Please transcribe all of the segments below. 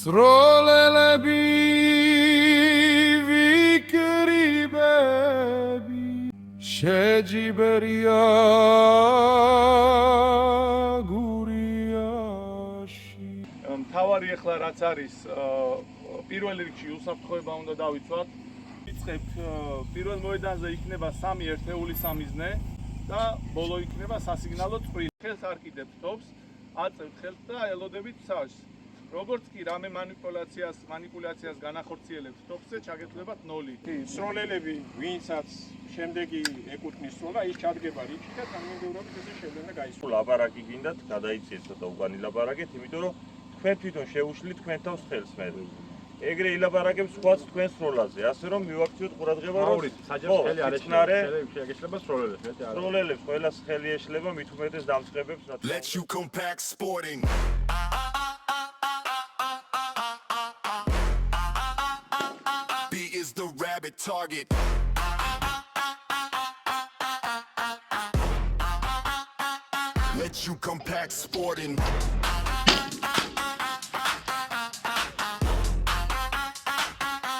სროლელები ვიკრიბები შეჯიბერია გურიაში მთავარი ახლა რაც არის პირველ რიგში უსაფრთხოება უნდა დავიცვათ. ვიწყებთ პირველ მოედანზე იქნება 3 ერთეული სამიზნე და ბოლო იქნება სასიგნალო წვრილი. ხელს არ კიდევ თობს, აწევთ ხელს და ელოდებით ფსაჟს. როგორც კი რამე მანიპულაციას განახორციელებთ თოფზე, ჩაგეთვლებათ 0. სროლელები, ვინცაც შემდეგი ეკუთვნის სროლა, ის ჩადგება რიგში და თანმიმდევრობით ესე შევლენა გაისრულა. ლაპარაკი გინდათ, გადაიწიეთ ცოტა უკანი ლაპარაკეთ, იმიტომ რომ თქვენ თვითონ შევუშლით თქვენ თავს ხელს მე. ეგრე ილაპარაკებს სხვაც თქვენ სროლაზე, ასე რომ მივაქციოთ ყურადღება, რომ საჯაროს ხელი არ შეეშლება სროლელებს, მეტი არა. სროლელებს ყველას ხელი ეშლება, მით უმეტეს დამწყებებს, რა თქმა Let you compact sporting. B is the rabbit target. Let you compact sporting.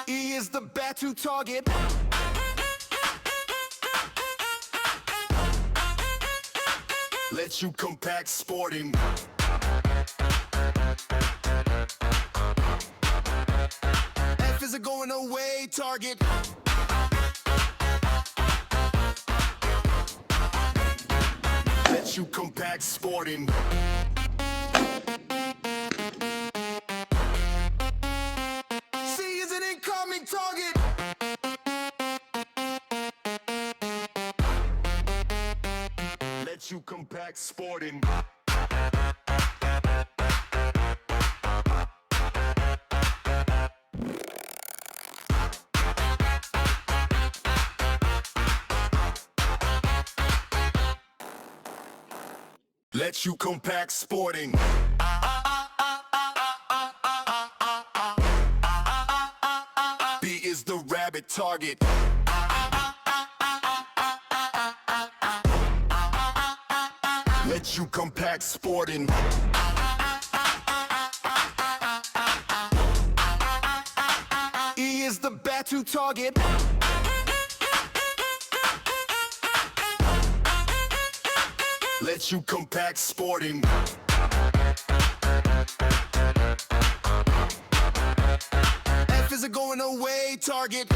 E is the battle target. Let you compact sporting. F is a going away target. Let you compact sporting. C is an incoming target. Let you compact sporting. Let you compact sporting. B is the rabbit target. Let you compact sporting. E is the battle target. Let you compact sporting. F is a going away target.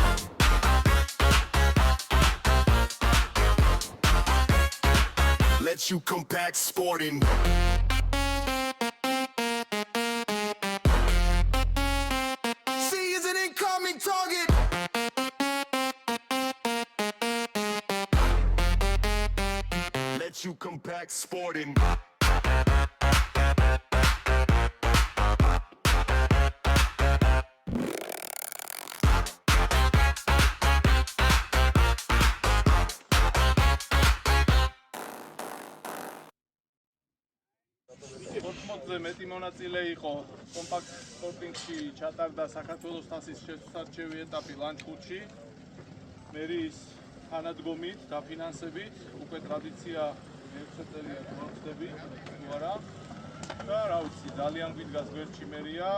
Let you compact sporting. C is an incoming target. Let you compact sporting. მეტი მონაწილე იყო კომპაქტ სპორტინგში ჩატარდა საქართველოს თასის შესარჩევი ეტაპი ლანჩხუთში. მერის თანადგომით, დაფინანსებით, უკვე ტრადიცია 6 წელია გვხვდები, თუ არა. და რა ვიცი, ძალიან გვიდგას გვერდში მერია,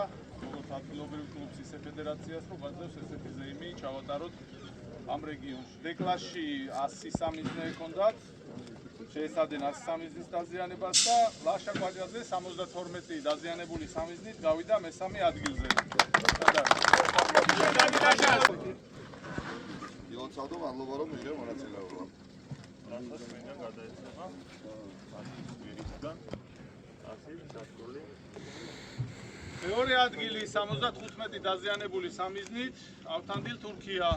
როგორც ადგილობრივ კლუბს ისე ფედერაციას, რომ გაძლევს ესეთი ზეიმი ჩავატაროთ ამ რეგიონში. დეკლასში 100 სამიზნე ჰქონდათ. შეესადენ 100 სამიზნის დაზიანებას და ლაშა კვაჭაძე 72 დაზიანებული სამიზნით გავიდა მესამე ადგილზე. ილოცავდა მადლობა რომ მიღე მონაწილეობა. რასაც მინდა გადაეცემა. ვირისგან. ასე სასწაული. მეორე ადგილი 75 დაზიანებული სამიზნით ავთანდილ თურქია.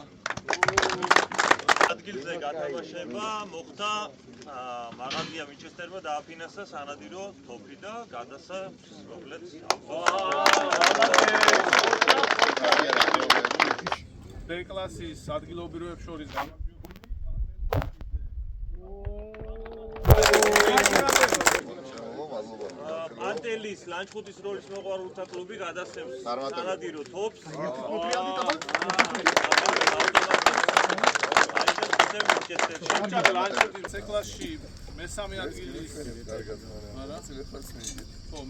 ადგილზე გათამაშება მოხდა მაღალია ვინჩესტერმა დააფინანსა სანადირო თოფი და გადასა პრობლემს. დეკლასის ადგილობრივებს შორის ანტელის ლანჩხუთის როლის მოყვარულთა კლუბი გადასცემს სანადირო თოფს. ლანჩხუთის დეკლასში მესამე ადგილის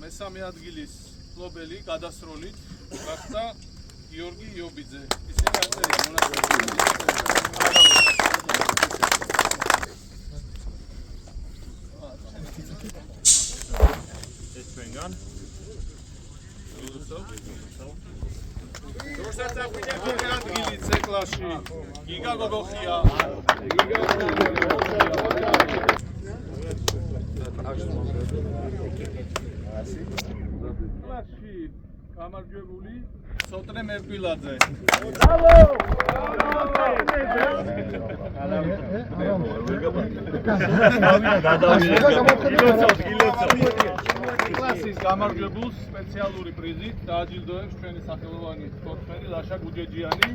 მესამე ადგილის მფლობელი გადასროლით გახდა გიორგი იობიძე. ისინი აღწერია მონაწილეობით. ეს ჩვენგან როსაც აღვიძე ადგილი ცეკლაში გიგა გოგოხია კლასში გამარჯვებული სოტრე მერკვილაძე. კლასის გამარჯვებულს სპეციალური პრიზით დააჯილდოებს ჩვენი სახელოვანი სპორტსმენი ლაშა გუჯეჯიანი.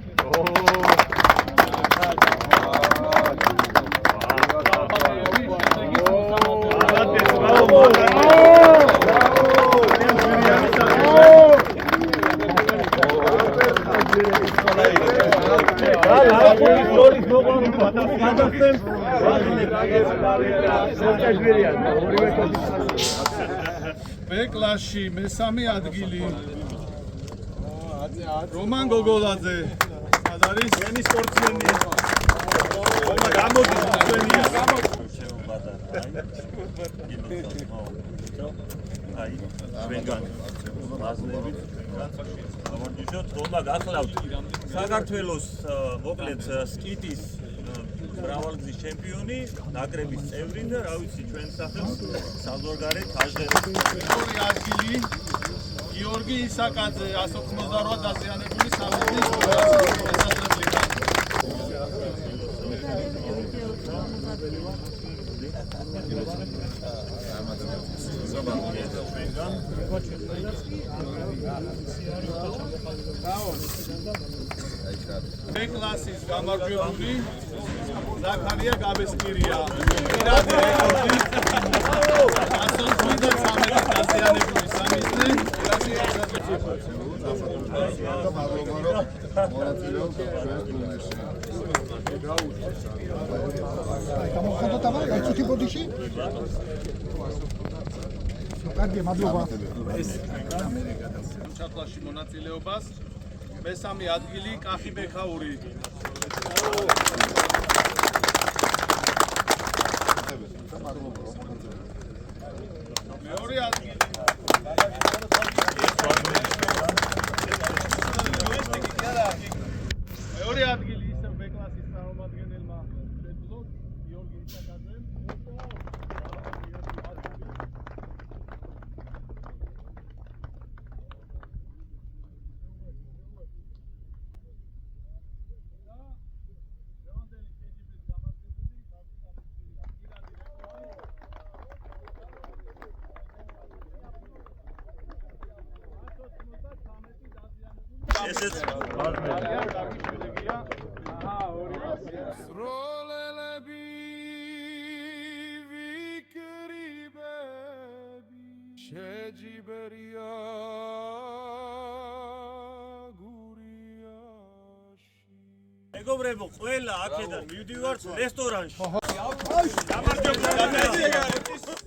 ბ-კლასში მესამე ადგილი რომან გოგოლაძე. სად არის? ჩვენი სპორტსმენი. გამოდის ჩვენია. აი, ჩვენგან მასლებით გამოდიშოთ, რომ გახლავთ საქართველოს მოკლედ სკიტის მრავალგზის ჩემპიონი, ნაკრების წევრი და რა ვიცი, ჩვენ სახელს საზღვარგარეთ აჟღერებს. მეორე ადგილი გიორგი ისაკაძე 188 დაზიანებული სამედლის შესაძლებლობა. ბ-კლასის გამარჯვებული ზაქარია გაბესკირია. პირადი რეკორდით 133 დაზიანებული სამედლი კლასის შესაძლებლობა. ჩათვლაში მონაწილეობას მესამე ადგილი კახი ბექაური. მეორე ადგილი მეორე ადგილი ისევ ბ-კლასის წარმომადგენელმა შეძლო გიორგი ისაკაძემ. ესეც სროლელები ვიკრიბები შეჯიბერია გურიაში. მეგობრებო, ყველა აქედან მივდივართ რესტორანში. გამარჯობა.